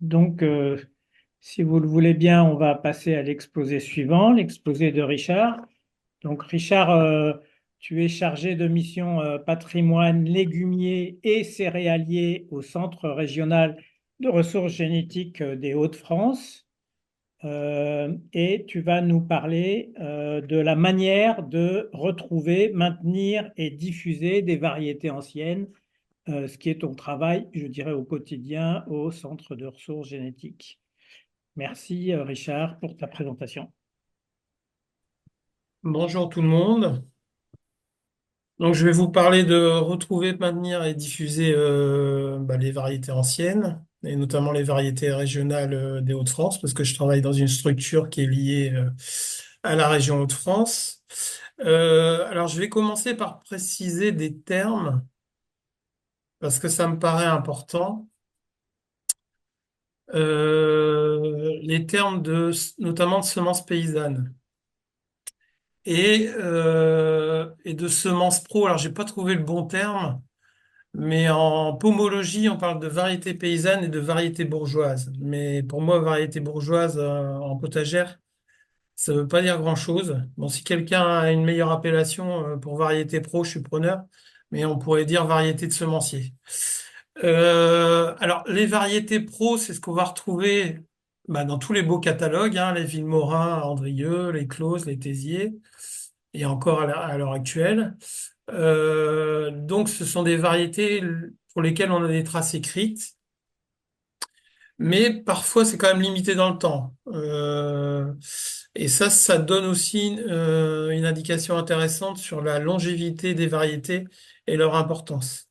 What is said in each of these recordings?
Donc, si vous le voulez bien, on va passer à l'exposé suivant, l'exposé de Richard. Donc, Richard, tu es chargé de mission patrimoine légumier et céréalier au Centre régional de ressources génétiques des Hauts-de-France. Et tu vas nous parler de la manière de retrouver, maintenir et diffuser des variétés anciennes, ce qui est ton travail, je dirais, au quotidien au Centre de ressources génétiques. Merci, Richard, pour ta présentation. Bonjour tout le monde. Donc, je vais vous parler de retrouver, maintenir et diffuser les variétés anciennes, et notamment les variétés régionales des Hauts-de-France, parce que je travaille dans une structure qui est liée à la région Hauts-de-France. Alors, je vais commencer par préciser des termes, parce que ça me paraît important. Les termes notamment de semences paysannes. Et de semences pro. Alors, j'ai pas trouvé le bon terme, mais en pomologie, on parle de variété paysanne et de variété bourgeoise. Mais pour moi, variété bourgeoise en potagère, ça veut pas dire grand-chose. Bon, si quelqu'un a une meilleure appellation pour variété pro, je suis preneur, mais on pourrait dire variété de semencier. Alors, les variétés pro, c'est ce qu'on va retrouver dans tous les beaux catalogues, hein, les Vilmorin, Andrieux, les Clauses, les Téziers et encore à l'heure actuelle. Donc, ce sont des variétés pour lesquelles on a des traces écrites, mais parfois c'est quand même limité dans le temps. Et ça donne aussi une indication intéressante sur la longévité des variétés et leur importance.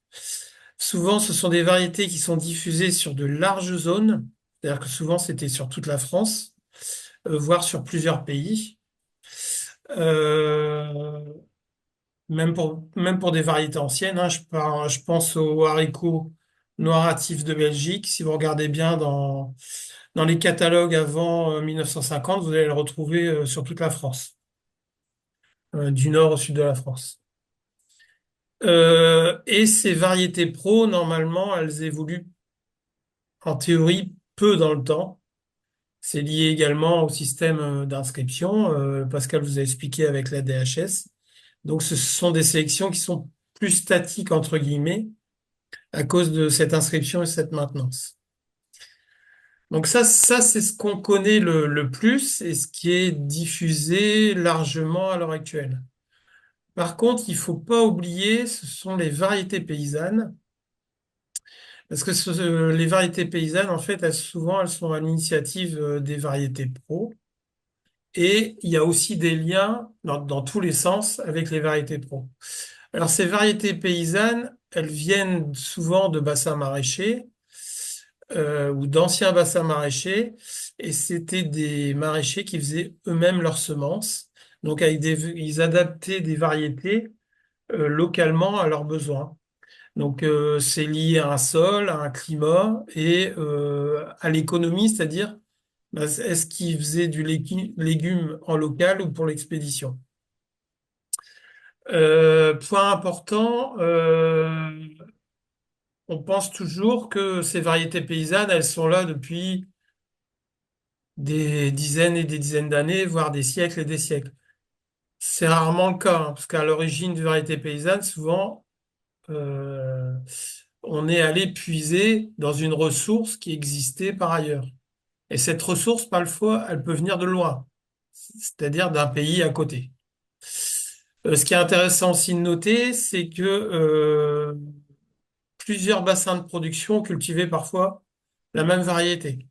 Souvent, ce sont des variétés qui sont diffusées sur de larges zones, c'est-à-dire que souvent c'était sur toute la France, voire sur plusieurs pays. Euh, même pour des variétés anciennes, hein, je pense aux haricots noiratifs de Belgique. Si vous regardez bien dans les catalogues avant 1950, vous allez le retrouver sur toute la France, du nord au sud de la France. Et ces variétés pro, normalement, elles évoluent en théorie peu dans le temps. C'est lié également au système d'inscription. Pascal vous a expliqué avec la DHS. Donc, ce sont des sélections qui sont plus statiques, entre guillemets, à cause de cette inscription et cette maintenance. Donc ça c'est ce qu'on connaît le plus et ce qui est diffusé largement à l'heure actuelle. Par contre, il faut pas oublier, ce sont les variétés paysannes, parce que les variétés paysannes, en fait, souvent, elles sont à l'initiative des variétés pro, et il y a aussi des liens dans tous les sens avec les variétés pro. Alors, ces variétés paysannes, elles viennent souvent de bassins maraîchers, ou d'anciens bassins maraîchers, et c'était des maraîchers qui faisaient eux-mêmes leurs semences. Donc, ils adaptaient des variétés localement à leurs besoins. Donc, c'est lié à un sol, à un climat et à l'économie, c'est-à-dire est-ce qu'ils faisaient du légume en local ou pour l'expédition. Point important, on pense toujours que ces variétés paysannes, elles sont là depuis des dizaines et des dizaines d'années, voire des siècles et des siècles. C'est rarement le cas, hein, parce qu'à l'origine d'une variété paysanne, souvent, euh, on est allé puiser dans une ressource qui existait par ailleurs. Et cette ressource, parfois, elle peut venir de loin, c'est-à-dire d'un pays à côté. Ce qui est intéressant aussi de noter, c'est que plusieurs bassins de production cultivaient parfois la même variété.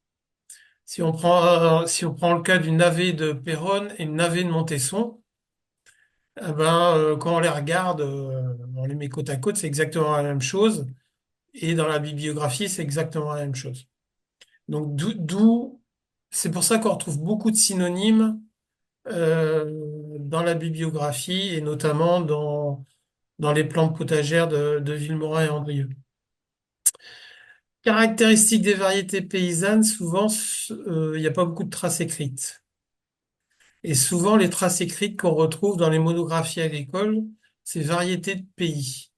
Si on prend le cas du navet de Péronne et le navet de Montesson, quand on les regarde, on les met côte à côte, c'est exactement la même chose. Et dans la bibliographie, c'est exactement la même chose. Donc, c'est pour ça qu'on retrouve beaucoup de synonymes dans la bibliographie et notamment dans les plantes potagères de Vilmorin et Andrieux. Caractéristiques des variétés paysannes, souvent, il n'y a pas beaucoup de traces écrites. Et souvent, les traces écrites qu'on retrouve dans les monographies agricoles, c'est variétés de pays.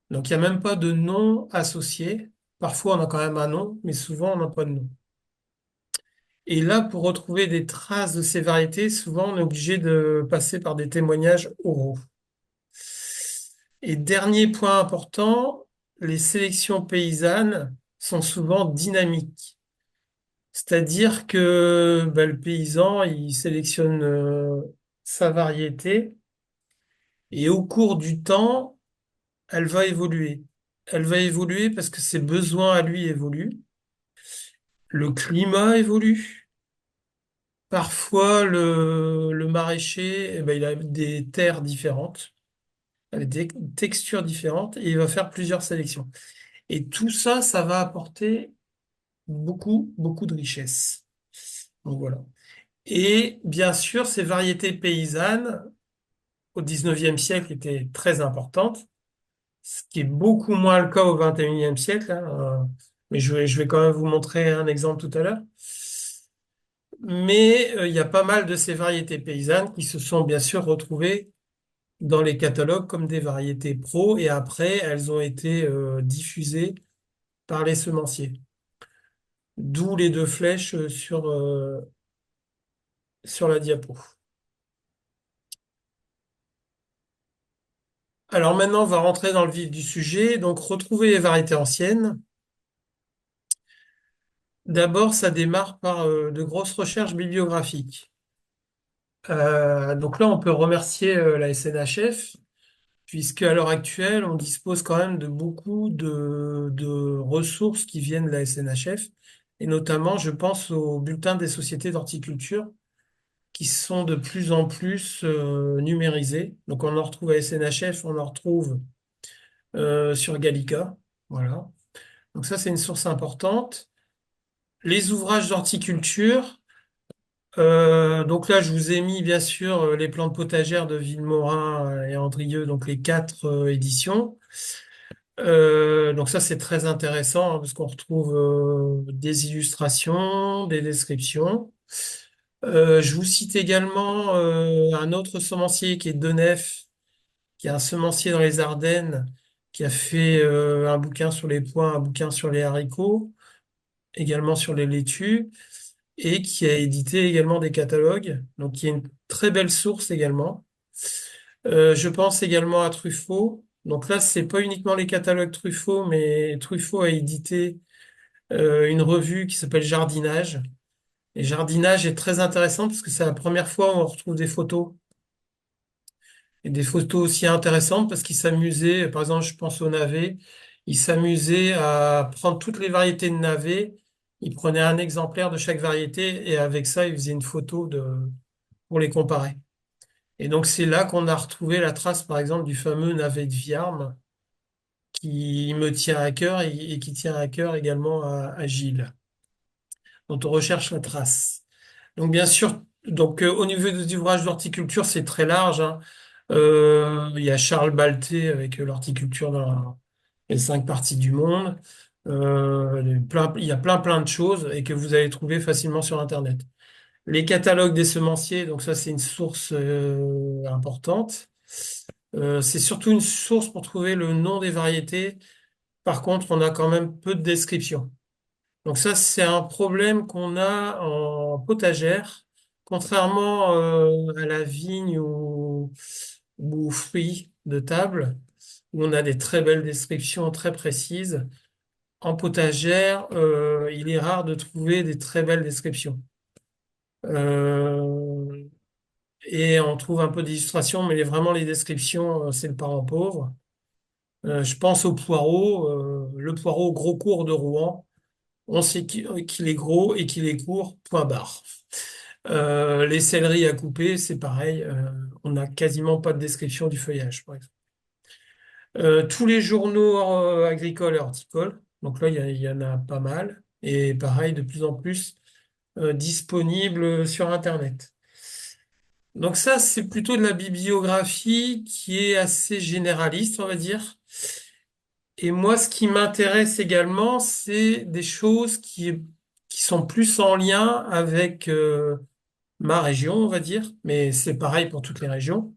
Donc, il n'y a même pas de nom associé. Parfois, on a quand même un nom, mais souvent, on n'a pas de nom. Et là, pour retrouver des traces de ces variétés, souvent, on est obligé de passer par des témoignages oraux. Et dernier point important, les sélections paysannes sont souvent dynamiques. C'est-à-dire que le paysan, il sélectionne sa variété et au cours du temps, elle va évoluer. Elle va évoluer parce que ses besoins à lui évoluent. Le climat évolue. Parfois, le maraîcher, il a des terres différentes, avec des textures différentes, et il va faire plusieurs sélections. Et tout ça, ça va apporter beaucoup, beaucoup de richesse. Donc voilà. Et bien sûr, ces variétés paysannes, au 19e siècle, étaient très importantes, ce qui est beaucoup moins le cas au 21e siècle, hein, mais je vais quand même vous montrer un exemple tout à l'heure. Mais il y a pas mal de ces variétés paysannes qui se sont bien sûr retrouvées dans les catalogues comme des variétés pro et après elles ont été diffusées par les semenciers. D'où les deux flèches sur la diapo. Alors maintenant, on va rentrer dans le vif du sujet. Donc retrouver les variétés anciennes. D'abord, ça démarre par de grosses recherches bibliographiques. Donc là, on peut remercier la SNHF puisque à l'heure actuelle, on dispose quand même de beaucoup de ressources qui viennent de la SNHF, et notamment, je pense au bulletin des sociétés d'horticulture, qui sont de plus en plus numérisés. Donc, on en retrouve à SNHF, on en retrouve sur Gallica. Voilà. Donc ça, c'est une source importante. Les ouvrages d'horticulture. Donc là, je vous ai mis bien sûr les plantes potagères de Villemorin et Andrieux, donc les quatre éditions. Donc ça, c'est très intéressant hein, parce qu'on retrouve des illustrations, des descriptions. Je vous cite également un autre semencier qui est Denef, qui est un semencier dans les Ardennes, qui a fait un bouquin sur les pois, un bouquin sur les haricots, également sur les laitues, et qui a édité également des catalogues, donc qui est une très belle source également. Je pense également à Truffaut. Donc là, c'est pas uniquement les catalogues Truffaut, mais Truffaut a édité une revue qui s'appelle Jardinage. Et Jardinage est très intéressant parce que c'est la première fois où on retrouve des photos. Et des photos aussi intéressantes parce qu'il s'amusait, par exemple, je pense au navet, il s'amusait à prendre toutes les variétés de navets. Il prenait un exemplaire de chaque variété et avec ça, il faisait une photo pour les comparer. Et donc, c'est là qu'on a retrouvé la trace, par exemple, du fameux navet de Viarme qui me tient à cœur et qui tient à cœur également à Gilles, dont on recherche la trace. Donc bien sûr, au niveau des ouvrages d'horticulture, c'est très large, hein. Il y a Charles Balté avec l'horticulture dans les cinq parties du monde. Il y a plein de choses et que vous allez trouver facilement sur Internet. Les catalogues des semenciers, donc ça c'est une source importante. C'est surtout une source pour trouver le nom des variétés. Par contre, on a quand même peu de descriptions. Donc ça, c'est un problème qu'on a en potagère, contrairement à la vigne ou aux fruits de table, où on a des très belles descriptions très précises. En potagère, il est rare de trouver des très belles descriptions. Euh, et on trouve un peu d'illustrations, mais vraiment les descriptions, c'est le parent pauvre. Je pense au poireau, le poireau gros court de Rouen. On sait qu'il est gros et qu'il est court, point barre. Les céleris à couper, c'est pareil. On n'a quasiment pas de description du feuillage, par exemple. Tous les journaux agricoles et horticoles, donc là, il y en a pas mal. Et pareil, de plus en plus disponibles sur Internet. Donc ça, c'est plutôt de la bibliographie qui est assez généraliste, on va dire. Et moi, ce qui m'intéresse également, c'est des choses qui sont plus en lien avec ma région, on va dire, mais c'est pareil pour toutes les régions.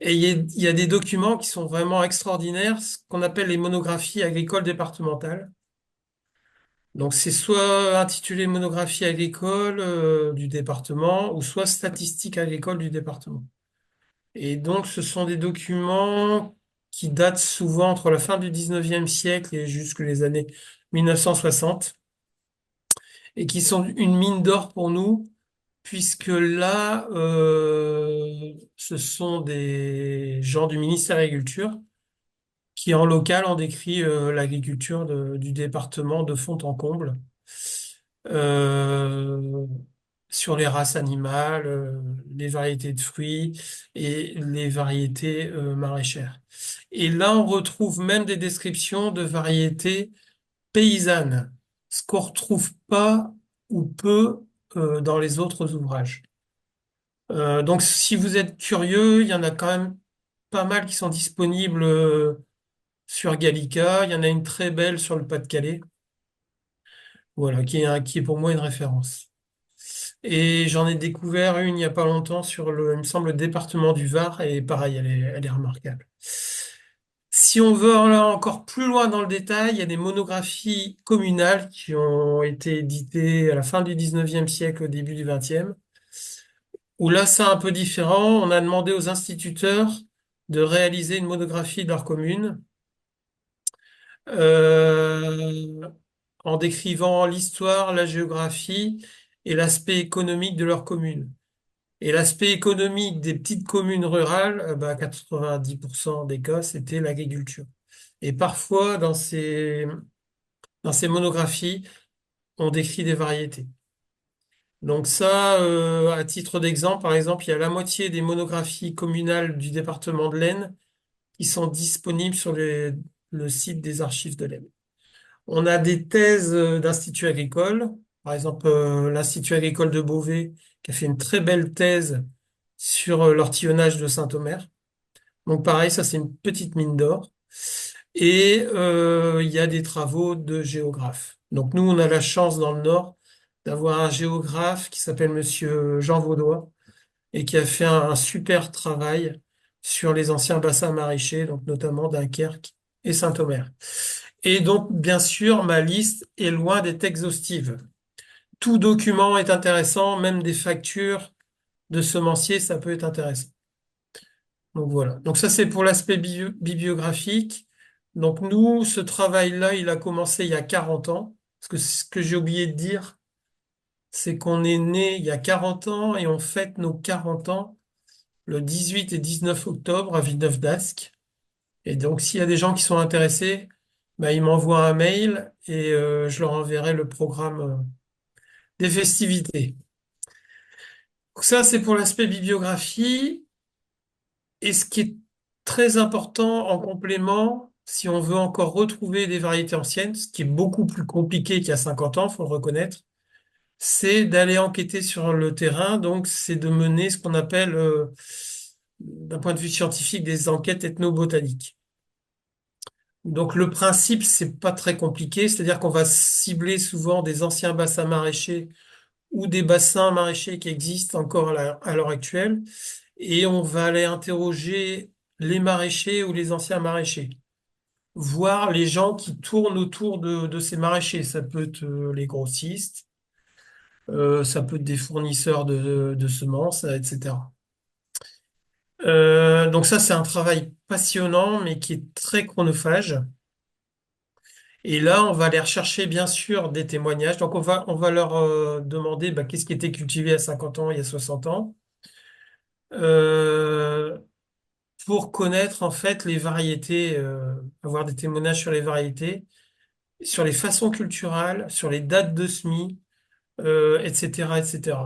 Et il y a des documents qui sont vraiment extraordinaires, ce qu'on appelle les monographies agricoles départementales. Donc c'est soit intitulé monographie agricole du département ou soit statistique agricole du département. Et donc ce sont des documents qui datent souvent entre la fin du 19e siècle et jusque les années 1960 et qui sont une mine d'or pour nous puisque là ce sont des gens du ministère de l'Agriculture qui en local ont décrit l'agriculture du département de fond en comble. euh, sur les races animales, les variétés de fruits et les variétés maraîchères. Et là, on retrouve même des descriptions de variétés paysannes, ce qu'on retrouve pas ou peu dans les autres ouvrages. Donc, si vous êtes curieux, il y en a quand même pas mal qui sont disponibles sur Gallica. Il y en a une très belle sur le Pas-de-Calais, voilà, qui est pour moi une référence. Et j'en ai découvert une il n'y a pas longtemps sur il me semble, le département du Var, et pareil, elle est remarquable. Si on veut aller encore plus loin dans le détail, il y a des monographies communales qui ont été éditées à la fin du 19e siècle, au début du 20e, où là, c'est un peu différent. On a demandé aux instituteurs de réaliser une monographie de leur commune, euh, en décrivant l'histoire, la géographie et l'aspect économique de leur commune. Et l'aspect économique des petites communes rurales, 90% des cas, c'était l'agriculture. Et parfois, dans ces monographies, on décrit des variétés. Donc ça, à titre d'exemple, par exemple, il y a la moitié des monographies communales du département de l'Aisne qui sont disponibles sur le site des archives de l'Aisne. On a des thèses d'instituts agricoles, par exemple l'Institut agricole de Beauvais, qui a fait une très belle thèse sur l'ortillonnage de Saint-Omer. Donc pareil, ça c'est une petite mine d'or. Et il y a des travaux de géographes. Donc nous, on a la chance dans le Nord d'avoir un géographe qui s'appelle Monsieur Jean Vaudois et qui a fait un super travail sur les anciens bassins maraîchers, donc notamment Dunkerque et Saint-Omer. Et donc, bien sûr, ma liste est loin d'être exhaustive. Tout document est intéressant, même des factures de semenciers, ça peut être intéressant. Donc voilà. Donc ça, c'est pour l'aspect bibliographique. Donc nous, ce travail-là, il a commencé il y a 40 ans. Parce que ce que j'ai oublié de dire, c'est qu'on est né il y a 40 ans et on fête nos 40 ans le 18 et 19 octobre à Villeneuve-d'Ascq. Et donc, s'il y a des gens qui sont intéressés, bah, ils m'envoient un mail et je leur enverrai le programme des festivités. Donc ça, c'est pour l'aspect bibliographie. Et ce qui est très important en complément, si on veut encore retrouver des variétés anciennes, ce qui est beaucoup plus compliqué qu'il y a 50 ans, faut le reconnaître, c'est d'aller enquêter sur le terrain. Donc, c'est de mener ce qu'on appelle, d'un point de vue scientifique, des enquêtes ethnobotaniques. Donc, le principe, c'est pas très compliqué, c'est-à-dire qu'on va cibler souvent des anciens bassins maraîchers ou des bassins maraîchers qui existent encore à l'heure actuelle, et on va aller interroger les maraîchers ou les anciens maraîchers, voir les gens qui tournent autour de ces maraîchers. Ça peut être les grossistes, ça peut être des fournisseurs de semences, etc. Donc ça, c'est un travail passionnant, mais qui est très chronophage. Et là, on va aller rechercher, bien sûr, des témoignages. Donc, on va leur demander bah, qu'est-ce qui était cultivé à 50 ans, il y a 60 ans, euh, pour connaître, en fait, les variétés, avoir des témoignages sur les variétés, sur les façons culturelles, sur les dates de semis, etc., etc.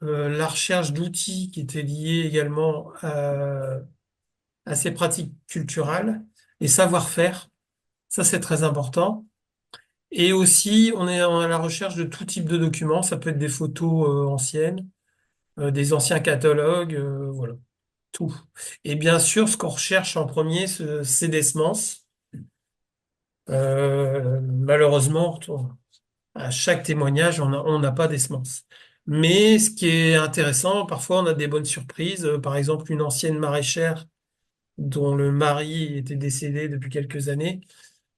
La recherche d'outils qui étaient liés également à ces pratiques culturelles et savoir-faire. Ça, c'est très important. Et aussi, on est à la recherche de tout type de documents. Ça peut être des photos anciennes, des anciens catalogues, voilà, tout. Et bien sûr, ce qu'on recherche en premier, c'est des semences. Malheureusement, à chaque témoignage, on n'a pas des semences. Mais ce qui est intéressant, parfois on a des bonnes surprises. Par exemple, une ancienne maraîchère dont le mari était décédé depuis quelques années,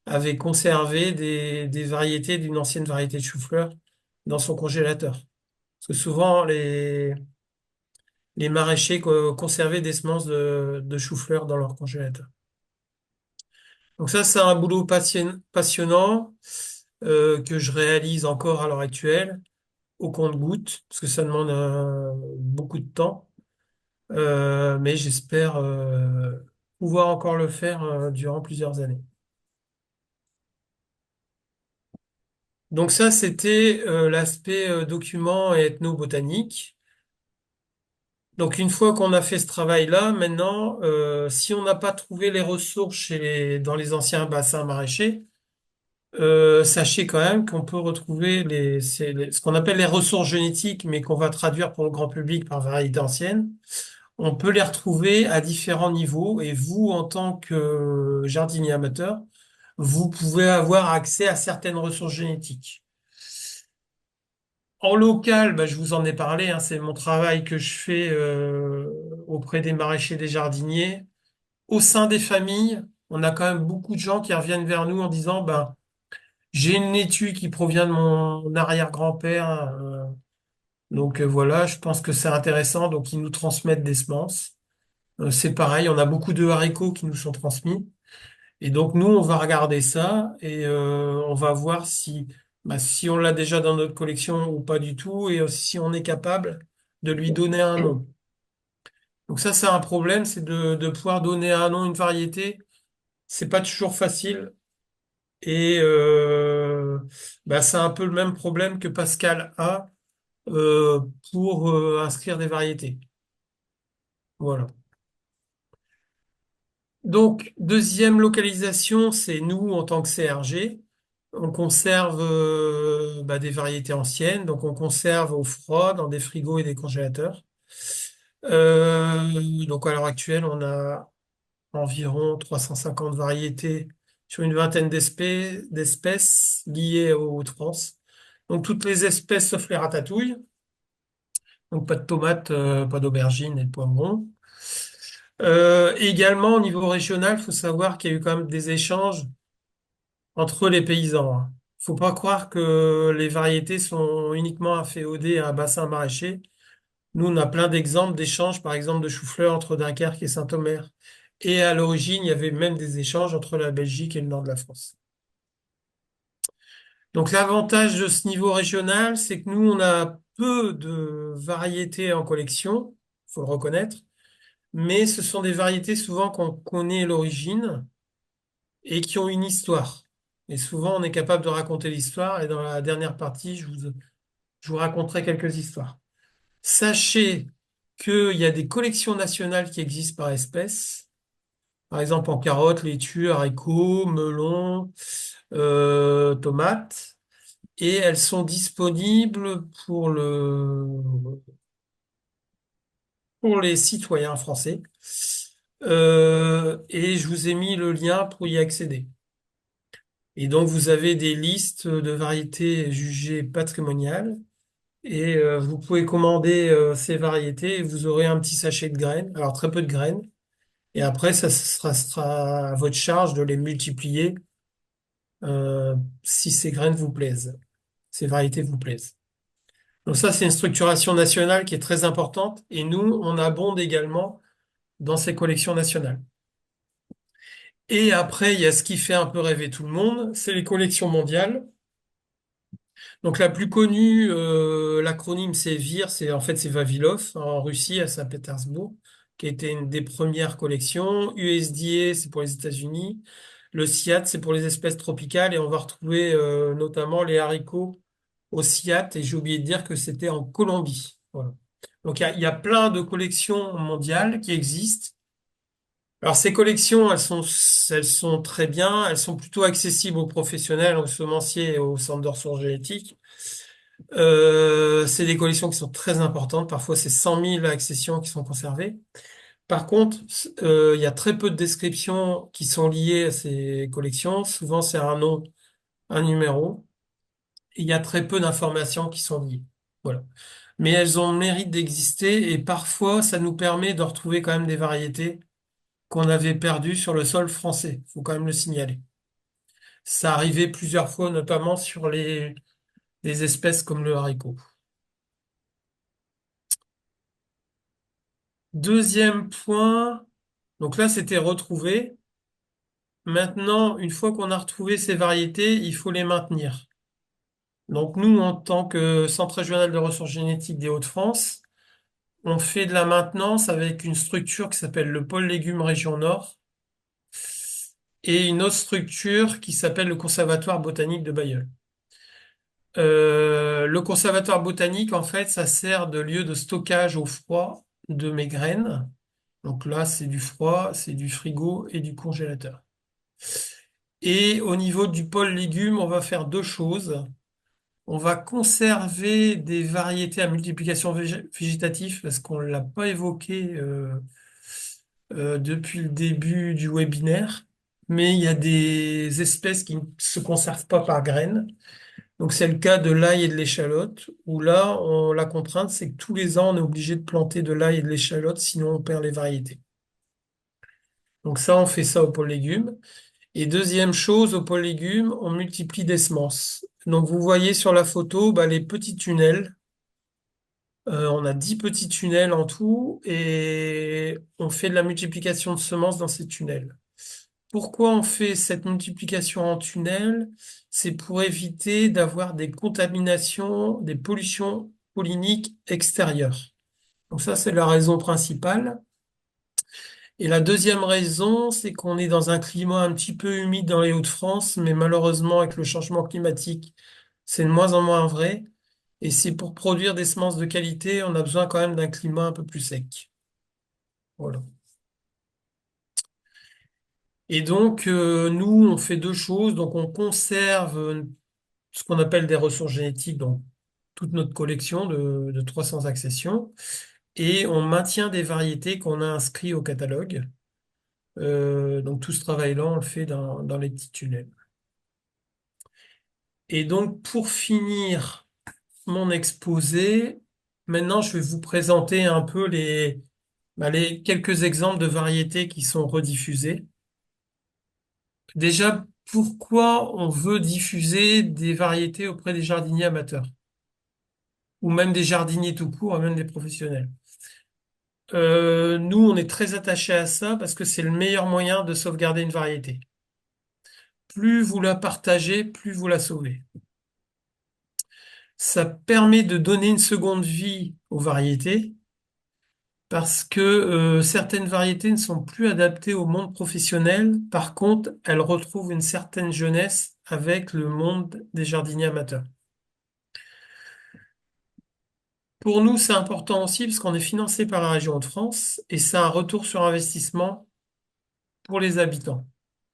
avait conservé des variétés d'une ancienne variété de chou-fleur dans son congélateur. Parce que souvent, les maraîchers conservaient des semences de chou-fleur dans leur congélateur. Donc ça, c'est un boulot passionnant que je réalise encore à l'heure actuelle au compte-gouttes, parce que ça demande beaucoup de temps. Mais j'espère pouvoir encore le faire durant plusieurs années. Donc ça, c'était l'aspect document et ethnobotanique. Donc une fois qu'on a fait ce travail-là, maintenant, si on n'a pas trouvé les ressources dans les anciens bassins maraîchers, sachez quand même qu'on peut retrouver ce qu'on appelle les ressources génétiques, mais qu'on va traduire pour le grand public par variété ancienne. On peut les retrouver à différents niveaux et vous, en tant que jardinier amateur, vous pouvez avoir accès à certaines ressources génétiques. En local, bah, je vous en ai parlé, hein, c'est mon travail que je fais auprès des maraîchers, des jardiniers. Au sein des familles, on a quand même beaucoup de gens qui reviennent vers nous en disant, ben, j'ai une laitue qui provient de mon arrière-grand-père, donc voilà, je pense que c'est intéressant, donc ils nous transmettent des semences. C'est pareil, on a beaucoup de haricots qui nous sont transmis. Et donc nous, on va regarder ça et on va voir si on l'a déjà dans notre collection ou pas du tout, et si on est capable de lui donner un nom. Donc ça, c'est un problème, c'est de pouvoir donner un nom à une variété. C'est pas toujours facile. Et c'est un peu le même problème que Pascal a euh, pour inscrire des variétés. Voilà. Donc, deuxième localisation, c'est nous en tant que CRG. On conserve des variétés anciennes, donc on conserve au froid dans des frigos et des congélateurs. Donc à l'heure actuelle, on a environ 350 variétés sur une vingtaine d'espèces liées aux Hauts-de-France. Donc toutes les espèces sauf les ratatouilles. Donc pas de tomates, pas d'aubergines et de poivrons. Également au niveau régional, il faut savoir qu'il y a eu quand même des échanges entre les paysans, hein. Faut pas croire que les variétés sont uniquement inféodées à un bassin maraîcher. Nous, on a plein d'exemples d'échanges, par exemple, de chou-fleur entre Dunkerque et Saint-Omer. Et à l'origine, il y avait même des échanges entre la Belgique et le nord de la France. Donc, l'avantage de ce niveau régional, c'est que nous, on a peu de variétés en collection, faut le reconnaître, mais ce sont des variétés souvent qu'on connaît l'origine et qui ont une histoire. Et souvent, on est capable de raconter l'histoire. Et dans la dernière partie, je vous raconterai quelques histoires. Sachez qu'il y a des collections nationales qui existent par espèce. Par exemple, en carottes, laitue, haricots, melons, tomates. Et elles sont disponibles pour les citoyens français. Et je vous ai mis le lien pour y accéder. Et donc, vous avez des listes de variétés jugées patrimoniales. Et vous pouvez commander ces variétés et vous aurez un petit sachet de graines. Alors, très peu de graines. Et après, ça sera à votre charge de les multiplier euh, si ces graines vous plaisent, ces variétés vous plaisent. Donc ça, c'est une structuration nationale qui est très importante. Et nous, on abonde également dans ces collections nationales. Et après, il y a ce qui fait un peu rêver tout le monde, c'est les collections mondiales. Donc la plus connue, l'acronyme c'est VIR, c'est Vavilov en Russie, à Saint-Pétersbourg, qui a été une des premières collections. USDA, c'est pour les États-Unis. Le CIAT, c'est pour les espèces tropicales. Et on va retrouver notamment les haricots au CIAT. Et j'ai oublié de dire que c'était en Colombie. Voilà. Donc il y a plein de collections mondiales qui existent. Alors ces collections, elles sont très bien. Elles sont plutôt accessibles aux professionnels, aux semenciers et aux centres de ressources génétiques. C'est des collections qui sont très importantes. Parfois, c'est 100 000 accessions qui sont conservées. Par contre, il y a très peu de descriptions qui sont liées à ces collections. Souvent, c'est un nom, un numéro. Et il y a très peu d'informations qui sont liées. Voilà. Mais elles ont le mérite d'exister et parfois, ça nous permet de retrouver quand même des variétés qu'on avait perdu sur le sol français. Faut quand même le signaler. Ça arrivait plusieurs fois, notamment sur les espèces comme le haricot. Deuxième point, donc là, c'était retrouvé. Maintenant, une fois qu'on a retrouvé ces variétés, il faut les maintenir. Donc nous, en tant que Centre régional de ressources génétiques des Hauts-de-France, on fait de la maintenance avec une structure qui s'appelle le pôle légumes région Nord et une autre structure qui s'appelle le Conservatoire botanique de Bailleul. Le conservatoire botanique, en fait, ça sert de lieu de stockage au froid de mes graines. Donc là, c'est du froid, c'est du frigo et du congélateur. Et au niveau du pôle légumes, on va faire deux choses. On va conserver des variétés à multiplication végétative parce qu'on ne l'a pas évoqué depuis le début du webinaire. Mais il y a des espèces qui ne se conservent pas par graines. Donc c'est le cas de l'ail et de l'échalote, où là, la contrainte, c'est que tous les ans, on est obligé de planter de l'ail et de l'échalote, sinon on perd les variétés. Donc ça, on fait ça au pôle légumes. Et deuxième chose, au pôle légumes, on multiplie des semences. Donc vous voyez sur la photo bah, les petits tunnels. On a 10 petits tunnels en tout et on fait de la multiplication de semences dans ces tunnels. Pourquoi on fait cette multiplication en tunnel? C'est pour éviter d'avoir des contaminations, des pollutions polliniques extérieures. Donc ça, c'est la raison principale. Et la deuxième raison, c'est qu'on est dans un climat un petit peu humide dans les Hauts-de-France, mais malheureusement, avec le changement climatique, c'est de moins en moins vrai. Et c'est pour produire des semences de qualité, on a besoin quand même d'un climat un peu plus sec. Voilà. Et donc, nous, on fait deux choses. Donc, on conserve ce qu'on appelle des ressources génétiques, donc toute notre collection de 300 accessions, et on maintient des variétés qu'on a inscrites au catalogue. Donc, tout ce travail-là, on le fait dans les petits tunnels. Et donc, pour finir mon exposé, maintenant, je vais vous présenter un peu les quelques exemples de variétés qui sont rediffusées. Déjà, pourquoi on veut diffuser des variétés auprès des jardiniers amateurs ou même des jardiniers tout court, et même des professionnels? Nous, on est très attachés à ça parce que c'est le meilleur moyen de sauvegarder une variété. Plus vous la partagez, plus vous la sauvez. Ça permet de donner une seconde vie aux variétés parce que certaines variétés ne sont plus adaptées au monde professionnel. Par contre, elles retrouvent une certaine jeunesse avec le monde des jardiniers amateurs. Pour nous, c'est important aussi parce qu'on est financé par la région de France et c'est un retour sur investissement pour les habitants.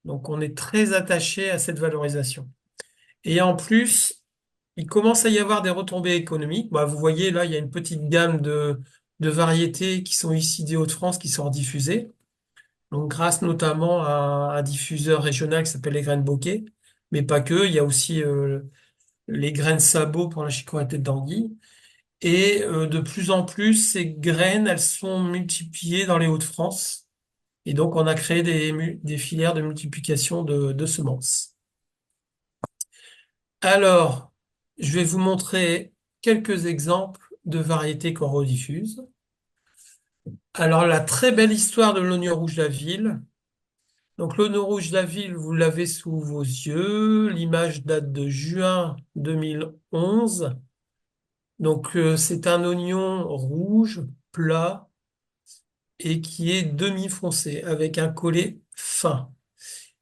Donc, on est très attaché à cette valorisation. Et en plus, il commence à y avoir des retombées économiques. Bah, vous voyez, là, il y a une petite gamme de variétés qui sont ici des Hauts-de-France qui sont rediffusées. Donc, grâce notamment à un diffuseur régional qui s'appelle les Graines Bokeh, mais pas que. Il y a aussi les graines sabot pour la chicorée d'anguille. Et de plus en plus, ces graines, elles sont multipliées dans les Hauts-de-France. Et donc, on a créé des filières de multiplication de semences. Alors, je vais vous montrer quelques exemples de variétés qu'on rediffuse. Alors, la très belle histoire de l'oignon rouge d'Aville. Donc, l'oignon rouge d'Aville, vous l'avez sous vos yeux. L'image date de juin 2011. Donc, c'est un oignon rouge, plat, et qui est demi-foncé, avec un collet fin.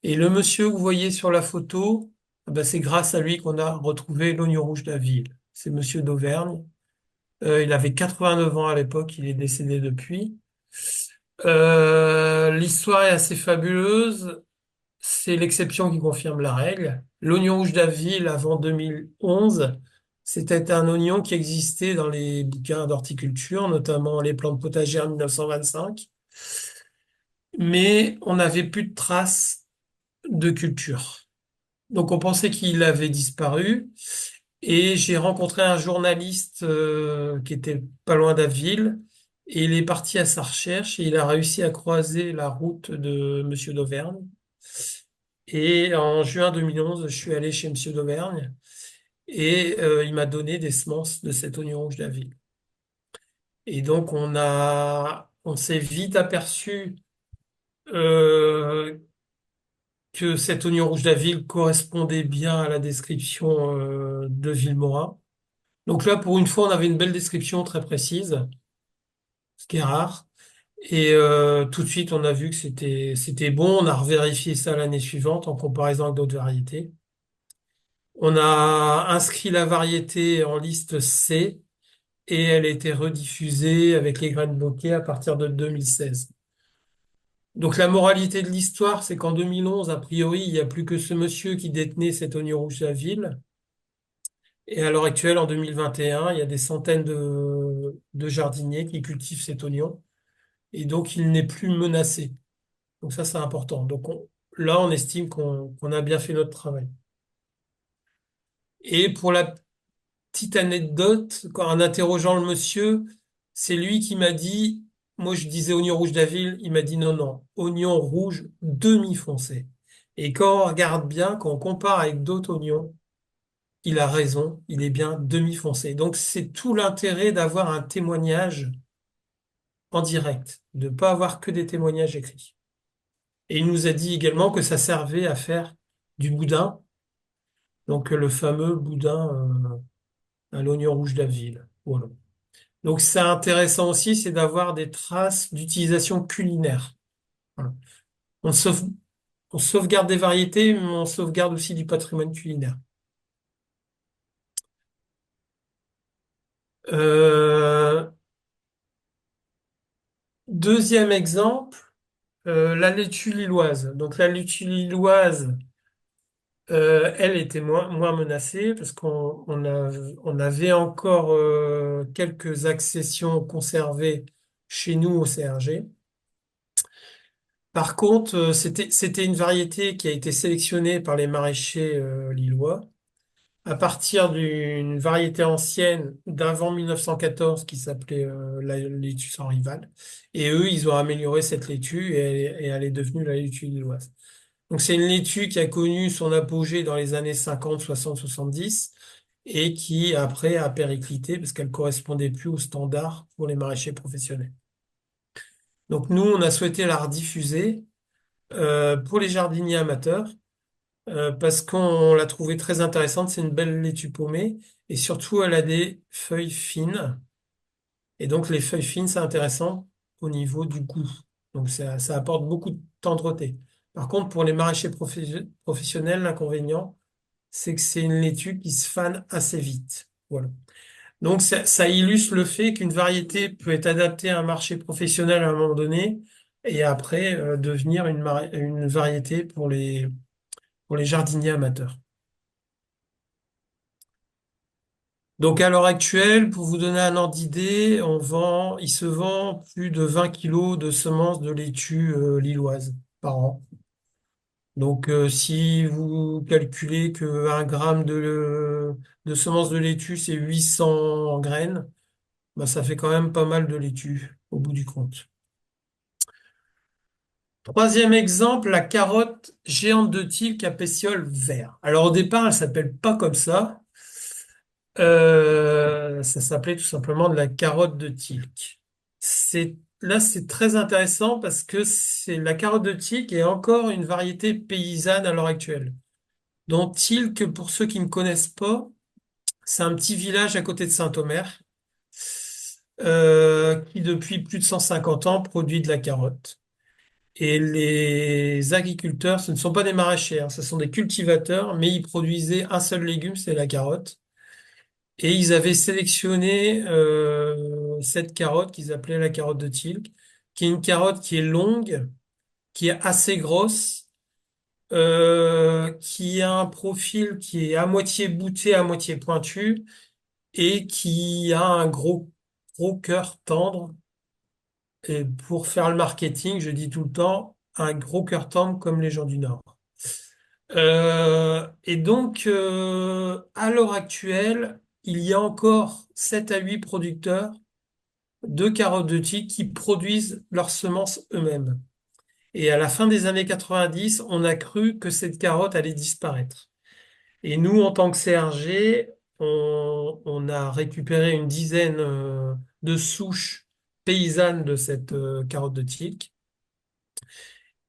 Et le monsieur que vous voyez sur la photo, ah ben, c'est grâce à lui qu'on a retrouvé l'oignon rouge d'Aville. C'est monsieur d'Auvergne. Il avait 89 ans à l'époque, il est décédé depuis. L'histoire est assez fabuleuse. C'est l'exception qui confirme la règle. L'oignon rouge d'Aville, avant 2011, c'était un oignon qui existait dans les bouquins d'horticulture, notamment les plantes potagères 1925. Mais on n'avait plus de traces de culture. Donc on pensait qu'il avait disparu. Et j'ai rencontré un journaliste qui était pas loin d'Aville Et il est parti à sa recherche et il a réussi à croiser la route de Monsieur d'Auvergne. Et en juin 2011, je suis allé chez Monsieur d'Auvergne et il m'a donné des semences de cet oignon rouge d'Aville. Et donc on s'est vite aperçu euh, que cet oignon rouge d'Aville correspondait bien à la description de Villemora. Donc là, pour une fois, on avait une belle description très précise, ce qui est rare. Et tout de suite, on a vu que c'était bon. On a revérifié ça l'année suivante en comparaison avec d'autres variétés. On a inscrit la variété en liste C et elle a été rediffusée avec les graines bokeh à partir de 2016. Donc la moralité de l'histoire, c'est qu'en 2011, a priori, il n'y a plus que ce monsieur qui détenait cet oignon rouge à ville. Et à l'heure actuelle, en 2021, il y a des centaines de jardiniers qui cultivent cet oignon. Et donc, il n'est plus menacé. Donc ça, c'est important. Là, on estime qu'on a bien fait notre travail. Et pour la petite anecdote, en interrogeant le monsieur, c'est lui qui m'a dit, moi je disais oignon rouge d'Aville, il m'a dit non, non, oignon rouge demi-foncé. Et quand on regarde bien, quand on compare avec d'autres oignons, il a raison, il est bien demi-foncé. Donc c'est tout l'intérêt d'avoir un témoignage en direct, de ne pas avoir que des témoignages écrits. Et il nous a dit également que ça servait à faire du boudin, donc le fameux boudin à l'oignon rouge d'Aville. Voilà. Donc c'est intéressant aussi, c'est d'avoir des traces d'utilisation culinaire. Voilà. On sauve- on sauvegarde des variétés, mais on sauvegarde aussi du patrimoine culinaire. Euh, Deuxième exemple, la laitue lilloise. Donc la laitue lilloise, elle était moins menacée parce on avait encore quelques accessions conservées chez nous au CRG. Par contre, c'était une variété qui a été sélectionnée par les maraîchers lillois à partir d'une variété ancienne d'avant 1914 qui s'appelait la laitue sans rival. Et eux, ils ont amélioré cette laitue et elle est devenue la laitue lilloise. Donc c'est une laitue qui a connu son apogée dans les années 50, 60, 70 et qui après a périclité parce qu'elle correspondait plus aux standards pour les maraîchers professionnels. Donc nous, on a souhaité la rediffuser pour les jardiniers amateurs parce qu'on l'a trouvée très intéressante. C'est une belle laitue paumée et surtout elle a des feuilles fines. Et donc les feuilles fines, c'est intéressant au niveau du goût. Donc ça apporte beaucoup de tendreté. Par contre, pour les maraîchers professionnels, l'inconvénient, c'est que c'est une laitue qui se fane assez vite. Voilà. Donc ça illustre le fait qu'une variété peut être adaptée à un marché professionnel à un moment donné et après devenir une variété pour les jardiniers amateurs. Donc à l'heure actuelle, pour vous donner un ordre d'idée, il se vend plus de 20 kilos de semences de laitue lilloise par an. Donc si vous calculez que 1 gramme de semences de laitue, c'est 800 graines, bah, ça fait quand même pas mal de laitue au bout du compte. Troisième exemple, la carotte géante de Tilk à pétiole vert. Alors au départ, elle s'appelle pas comme ça. Ça s'appelait tout simplement de la carotte de Tilk. Là, c'est très intéressant parce que c'est la carotte de Tilk est encore une variété paysanne à l'heure actuelle. Donc Tilk, pour ceux qui ne connaissent pas, c'est un petit village à côté de Saint-Omer qui depuis plus de 150 ans produit de la carotte. Et les agriculteurs, ce ne sont pas des maraîchers, hein, ce sont des cultivateurs, mais ils produisaient un seul légume, c'est la carotte. Et ils avaient sélectionné cette carotte qu'ils appelaient la carotte de Tilk, qui est une carotte qui est longue, qui est assez grosse, qui a un profil qui est à moitié bouté, à moitié pointu, et qui a un gros cœur tendre. Et pour faire le marketing, je dis tout le temps, un gros cœur tendre comme les gens du Nord. Et donc, à l'heure actuelle, il y a encore 7 à 8 producteurs de carottes de tige qui produisent leurs semences eux-mêmes. Et à la fin des années 90, on a cru que cette carotte allait disparaître. Et nous, en tant que CRG, on a récupéré une dizaine de souches paysannes de cette carotte de tige.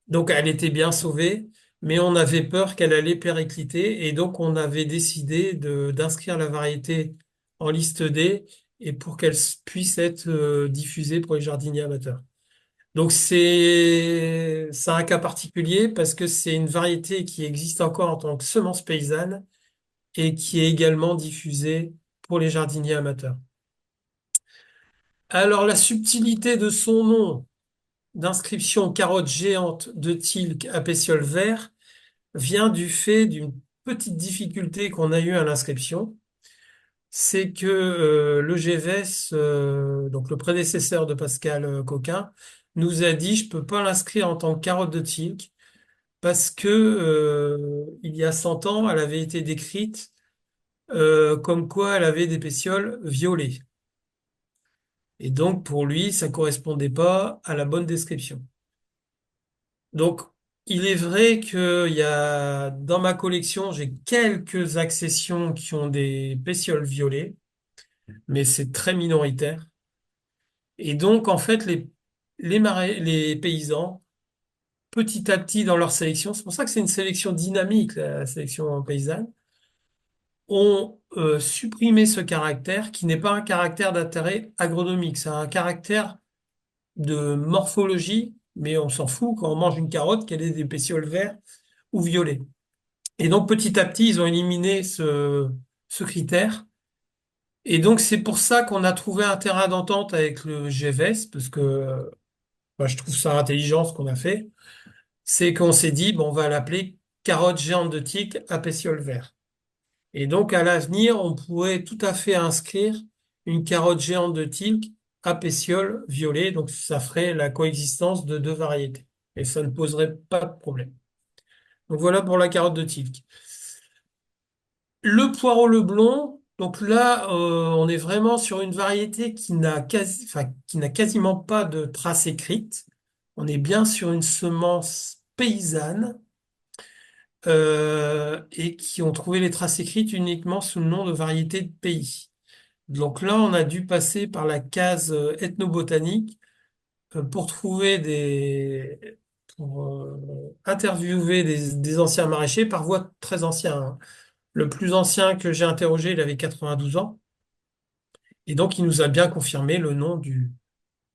Donc elle était bien sauvée, mais on avait peur qu'elle allait péricliter. Et donc on avait décidé d'inscrire la variété en liste D et pour qu'elle puisse être diffusée pour les jardiniers amateurs. Donc c'est un cas particulier parce que c'est une variété qui existe encore en tant que semence paysanne et qui est également diffusée pour les jardiniers amateurs. Alors la subtilité de son nom d'inscription carotte géante de Tilk à pétiole vert vient du fait d'une petite difficulté qu'on a eue à l'inscription. C'est que le GVS, donc le prédécesseur de Pascal Coquin, nous a dit je peux pas l'inscrire en tant que carotte de Tilk parce que il y a 100 ans, elle avait été décrite comme quoi elle avait des pétioles violet. Et donc pour lui, ça correspondait pas à la bonne description. Donc il est vrai que dans ma collection, j'ai quelques accessions qui ont des pétioles violets, mais c'est très minoritaire. Et donc en fait, les paysans, petit à petit dans leur sélection, c'est pour ça que c'est une sélection dynamique, la sélection paysanne, ont supprimé ce caractère qui n'est pas un caractère d'intérêt agronomique, c'est un caractère de morphologie, mais on s'en fout quand on mange une carotte qu'elle ait des pétioles verts ou violets. Et donc petit à petit, ils ont éliminé ce critère. Et donc c'est pour ça qu'on a trouvé un terrain d'entente avec le GVS, parce que moi, je trouve ça intelligent ce qu'on a fait. C'est qu'on s'est dit, bon, on va l'appeler carotte géante de tique à pétiole vert. Et donc, à l'avenir, on pourrait tout à fait inscrire une carotte géante de tique à pétiole violet. Donc, ça ferait la coexistence de deux variétés. Et ça ne poserait pas de problème. Donc, voilà pour la carotte de tique. Le poireau leblon, donc là, on est vraiment sur une variété qui n'a quasiment pas de trace écrite. On est bien sur une semence paysanne et qui ont trouvé les traces écrites uniquement sous le nom de variété de pays. Donc là, on a dû passer par la case ethnobotanique pour trouver pour interviewer des anciens maraîchers par voie très anciens, hein. Le plus ancien que j'ai interrogé, il avait 92 ans. Et donc, il nous a bien confirmé le nom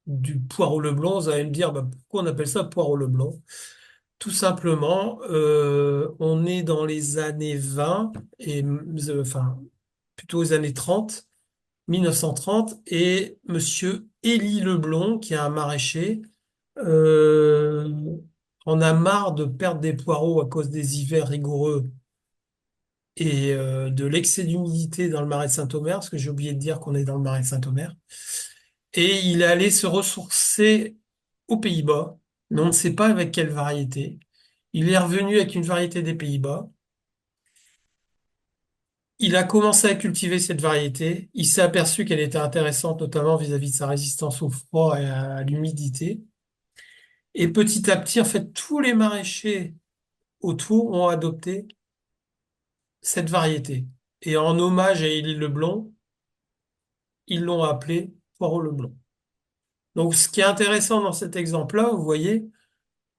du poireau leblon. Vous allez me dire, bah, pourquoi on appelle ça poireau leblon? Tout simplement, on est dans les années 20 et enfin plutôt aux années 30, 1930, et Monsieur Élie Leblon, qui est un maraîcher, euh, en a marre de perdre des poireaux à cause des hivers rigoureux et de l'excès d'humidité dans le marais de Saint-Omer, parce que j'ai oublié de dire qu'on est dans le marais de Saint-Omer. Et il est allé se ressourcer aux Pays-Bas, mais on ne sait pas avec quelle variété. Il est revenu avec une variété des Pays-Bas. Il a commencé à cultiver cette variété. Il s'est aperçu qu'elle était intéressante, notamment vis-à-vis de sa résistance au froid et à l'humidité. Et petit à petit, en fait, tous les maraîchers autour ont adopté cette variété. Et en hommage à Élie Leblond, ils l'ont appelé Poireau Leblond. Donc, ce qui est intéressant dans cet exemple-là, vous voyez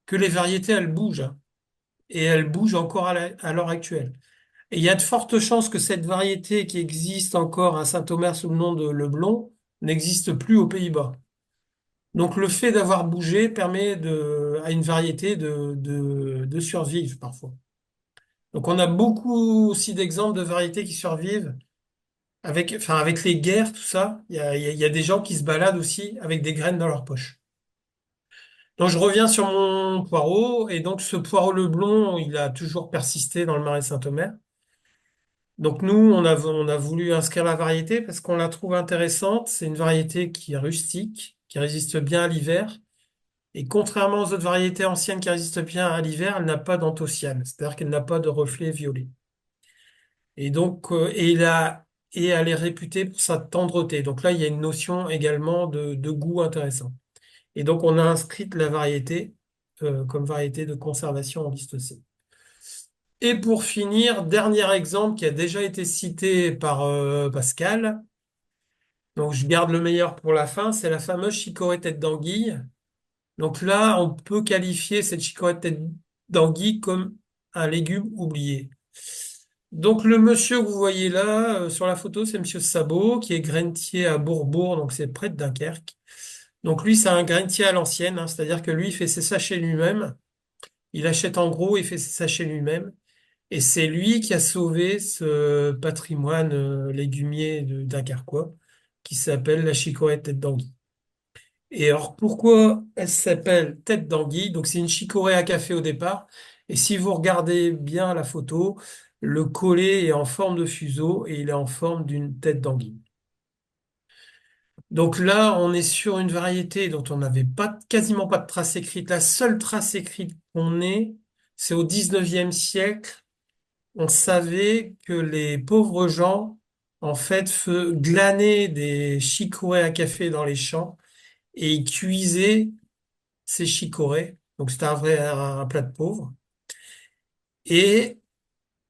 que les variétés, elles bougent, hein. Et elles bougent encore à l'heure actuelle. Et il y a de fortes chances que cette variété qui existe encore à Saint-Omer sous le nom de Leblon n'existe plus aux Pays-Bas. Donc le fait d'avoir bougé permet à une variété de survivre parfois. Donc on a beaucoup aussi d'exemples de variétés qui survivent enfin, avec les guerres, tout ça. Il y a des gens qui se baladent aussi avec des graines dans leur poche. Donc je reviens sur mon poireau, et donc ce poireau Leblon, il a toujours persisté dans le Marais de Saint-Omer. Donc nous, on a voulu inscrire la variété parce qu'on la trouve intéressante. C'est une variété qui est rustique, qui résiste bien à l'hiver. Et contrairement aux autres variétés anciennes qui résistent bien à l'hiver, elle n'a pas d'anthocyane, c'est-à-dire qu'elle n'a pas de reflet violet. Et donc, et et elle est réputée pour sa tendreté. Donc là, il y a une notion également de goût intéressant. Et donc, on a inscrit la variété comme variété de conservation en liste C. Et pour finir, dernier exemple qui a déjà été cité par Pascal. Donc, je garde le meilleur pour la fin, c'est la fameuse chicorée tête d'anguille. Donc là, on peut qualifier cette chicorée tête d'anguille comme un légume oublié. Donc le monsieur que vous voyez là sur la photo, c'est monsieur Sabot, qui est grainetier à Bourbourg, donc c'est près de Dunkerque. Donc lui, c'est un grainetier à l'ancienne, hein, c'est-à-dire que lui, il fait ses sachets lui-même. Il achète en gros, il fait ses sachets lui-même. Et c'est lui qui a sauvé ce patrimoine légumier de Dunkerquois, qui s'appelle la chicorée tête d'anguille. Et alors, pourquoi elle s'appelle tête d'anguille? Donc, c'est une chicorée à café au départ. Et si vous regardez bien la photo, le collet est en forme de fuseau et il est en forme d'une tête d'anguille. Donc là, on est sur une variété dont on n'avait pas, quasiment pas de trace écrite. La seule trace écrite qu'on ait, c'est au 19e siècle. On savait que les pauvres gens, en fait, glanaient des chicorées à café dans les champs et ils cuisaient ces chicorées. Donc c'était un plat de pauvre. Et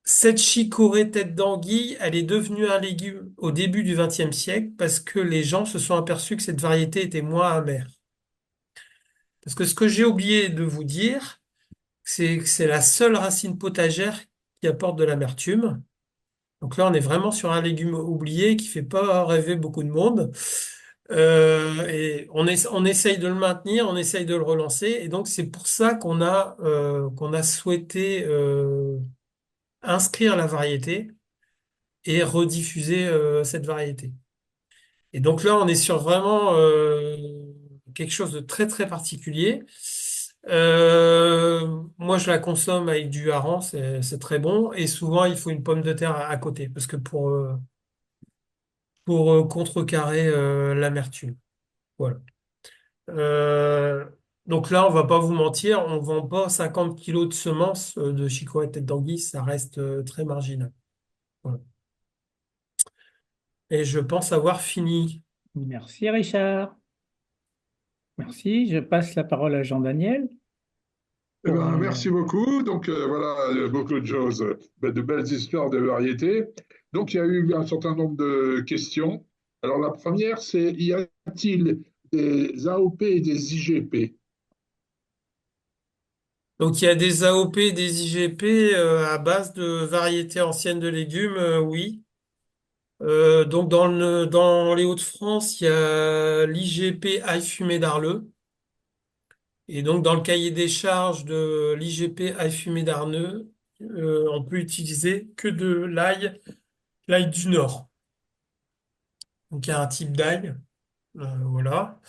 cette chicorée tête d'anguille, elle est devenue un légume au début du XXe siècle parce que les gens se sont aperçus que cette variété était moins amère. Parce que ce que j'ai oublié de vous dire, c'est que c'est la seule racine potagère qui apporte de l'amertume. Donc là, on est vraiment sur un légume oublié qui fait pas rêver beaucoup de monde. Et on essaye de le maintenir, on essaye de le relancer. Et donc, c'est pour ça qu'on a souhaité inscrire la variété et rediffuser cette variété. Et donc là, on est sur vraiment quelque chose de très, très particulier. Moi, je la consomme avec du hareng, c'est très bon. Et souvent, il faut une pomme de terre à côté, parce que pour contrecarrer l'amertume. Voilà. Euh, donc là, on va pas vous mentir, on vend pas 50 kilos de semences de chicorée tête d'anguille, ça reste très marginal. Voilà. Et je pense avoir fini. Merci Richard. Merci. Je passe la parole à Jean-Daniel Eh pour ben, une... merci beaucoup. Donc voilà, beaucoup de choses, de belles histoires de variétés. Donc il y a eu un certain nombre de questions. Alors la première, c'est y a-t-il des AOP et des IGP? Donc il y a des AOP, des IGP à base de variétés anciennes de légumes, oui. Donc dans les Hauts-de-France, il y a l'IGP ail fumé d'Arleux. Et donc dans le cahier des charges de l'IGP ail fumé d'Arleux, on peut utiliser que de l'ail du Nord. Donc il y a un type d'ail, voilà.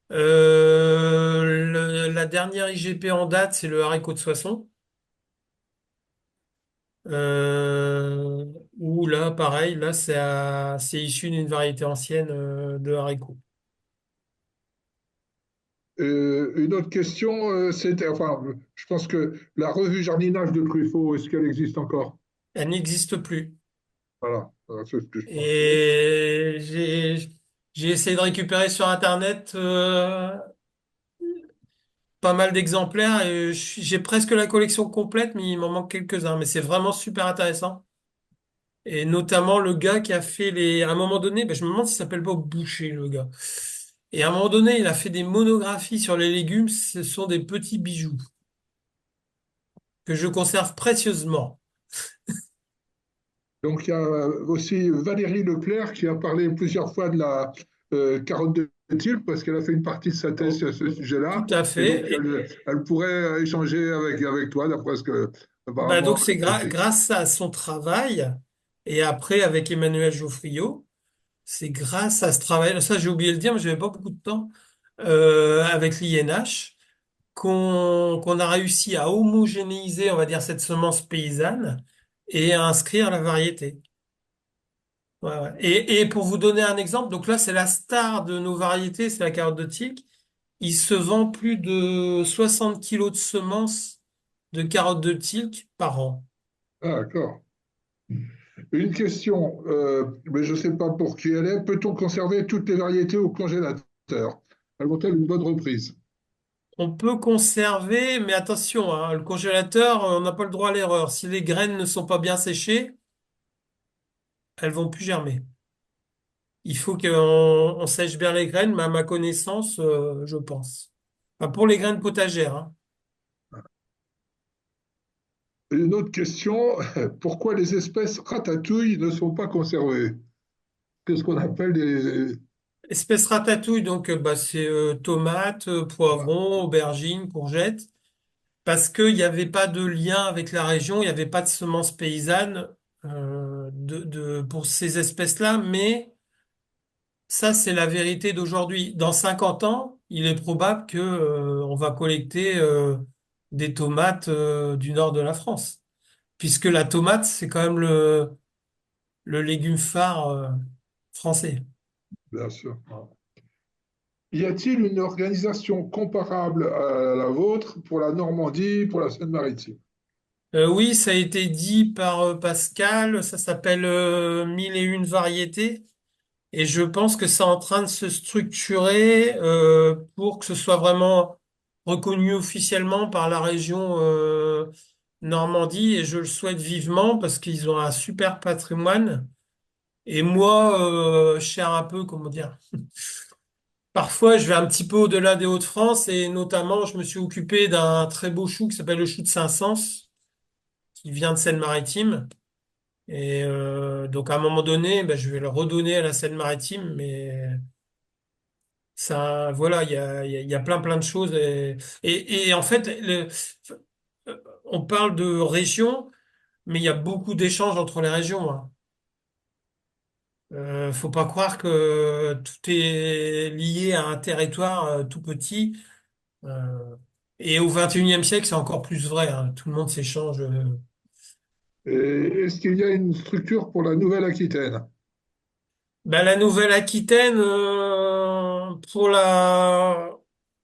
La dernière IGP en date, c'est le haricot de Soissons. Euh, Où là, pareil, là, c'est issu d'une variété ancienne de haricots. Une autre question, c'était, enfin, je pense que la revue Jardinage de Truffaut, est-ce qu'elle existe encore? Elle n'existe plus. Voilà, c'est ce que je pensais. Et j'ai essayé de récupérer sur Internet pas mal d'exemplaires et j'ai presque la collection complète, mais il m'en manque quelques-uns. Mais c'est vraiment super intéressant. Et notamment le gars qui a fait à un moment donné, ben, je me demande s'il s'appelle pas Boucher, le gars. Et à un moment donné, il a fait des monographies sur les légumes. Ce sont des petits bijoux que je conserve précieusement. Donc, il y a aussi Valérie Leclerc qui a parlé plusieurs fois de la carotte de Tulle parce qu'elle a fait une partie de sa thèse Oh, sur ce tout sujet-là. à Et donc, fait. elle pourrait échanger avec toi, d'après ce que, Bah apparemment, donc c'est elle sait. grâce à son travail et après avec Emmanuel Geoffriot, c'est grâce à ce travail, ça j'ai oublié de le dire, mais j'avais pas beaucoup de temps, avec l'INH, qu'on a réussi à homogénéiser, on va dire, cette semence paysanne et à inscrire la variété. Ouais, ouais. Et pour vous donner un exemple, donc là c'est la star de nos variétés, c'est la carotte de Tilk. Il se vend plus de 60 kilos de semences de carottes de Tilk par an. Ah, d'accord. Une question, mais je ne sais pas pour qui elle est. Peut-on conserver toutes les variétés au congélateur? Elles vont-elles une bonne reprise? On peut conserver, mais attention, hein, le congélateur, on n'a pas le droit à l'erreur. Si les graines ne sont pas bien séchées, elles vont plus germer. Il faut qu'on sèche bien les graines, mais à ma connaissance, je pense. Enfin, pour les graines potagères, hein. Une autre question, pourquoi les espèces ratatouille ne sont pas conservées? Qu'est-ce qu'on appelle des... Espèce ratatouille, donc bah, c'est tomates, poivrons, aubergines, courgettes, parce qu'il n'y avait pas de lien avec la région, il n'y avait pas de semences paysannes pour ces espèces-là, mais ça, c'est la vérité d'aujourd'hui. Dans 50 ans, il est probable que on va collecter des tomates du nord de la France, puisque la tomate, c'est quand même le légume phare français. Bien sûr. Y a-t-il une organisation comparable à la vôtre pour la Normandie, pour la Seine-Maritime? Oui, ça a été dit par Pascal, ça s'appelle Mille et une variétés, et je pense que c'est en train de se structurer pour que ce soit vraiment reconnu officiellement par la région Normandie, et je le souhaite vivement parce qu'ils ont un super patrimoine. Et moi, je sers un peu, comment dire, parfois je vais un petit peu au-delà des Hauts-de-France, et notamment je me suis occupé d'un très beau chou qui s'appelle le chou de Saint-Saëns, qui vient de Seine-Maritime. Et donc à un moment donné, ben, je vais le redonner à la Seine-Maritime, mais ça, voilà, il y a plein de choses. Et en fait, on parle de région, mais il y a beaucoup d'échanges entre les régions, hein. Faut pas croire que tout est lié à un territoire tout petit. Euh, et au XXIe siècle, c'est encore plus vrai, hein. Tout le monde s'échange. Et est-ce qu'il y a une structure pour la Nouvelle-Aquitaine? Ben, la Nouvelle-Aquitaine,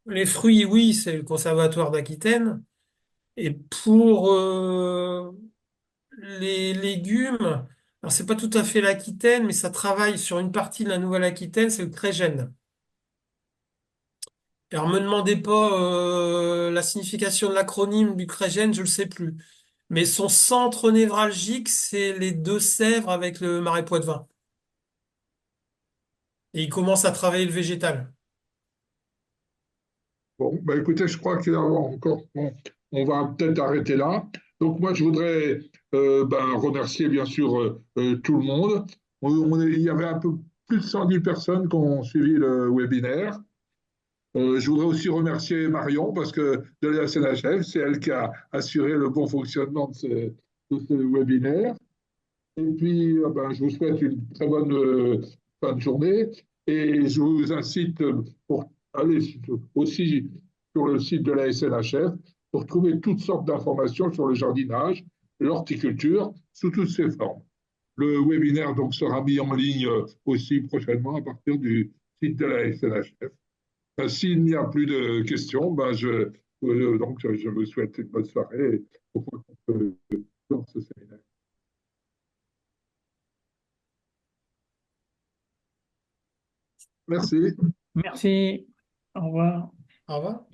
les fruits, oui, c'est le Conservatoire d'Aquitaine. Et pour les légumes, alors c'est pas tout à fait l'Aquitaine, mais ça travaille sur une partie de la Nouvelle-Aquitaine, c'est le Crégène. Alors me demandez pas la signification de l'acronyme du Crégène, je le sais plus. Mais son centre névralgique, c'est les Deux-Sèvres avec le Marais Poitevin. Et il commence à travailler le végétal. Bon, bah écoutez, je crois qu'il y a encore. Bon, on va peut-être arrêter là. Donc moi, je voudrais ben, remercier bien sûr tout le monde. Il y avait un peu plus de 110 personnes qui ont suivi le webinaire. Je voudrais aussi remercier Marion parce que de la SNHF, c'est elle qui a assuré le bon fonctionnement de ce webinaire. Et puis, ben, je vous souhaite une très bonne fin de journée et je vous incite pour aller aussi sur le site de la SNHF pour trouver toutes sortes d'informations sur le jardinage, l'horticulture, sous toutes ses formes. Le webinaire donc sera mis en ligne aussi prochainement à partir du site de la SNHF. S'il n'y a plus de questions, ben donc, je vous souhaite une bonne soirée au point qu'on peut dans ce séminaire. Merci. Merci. Au revoir. Au revoir.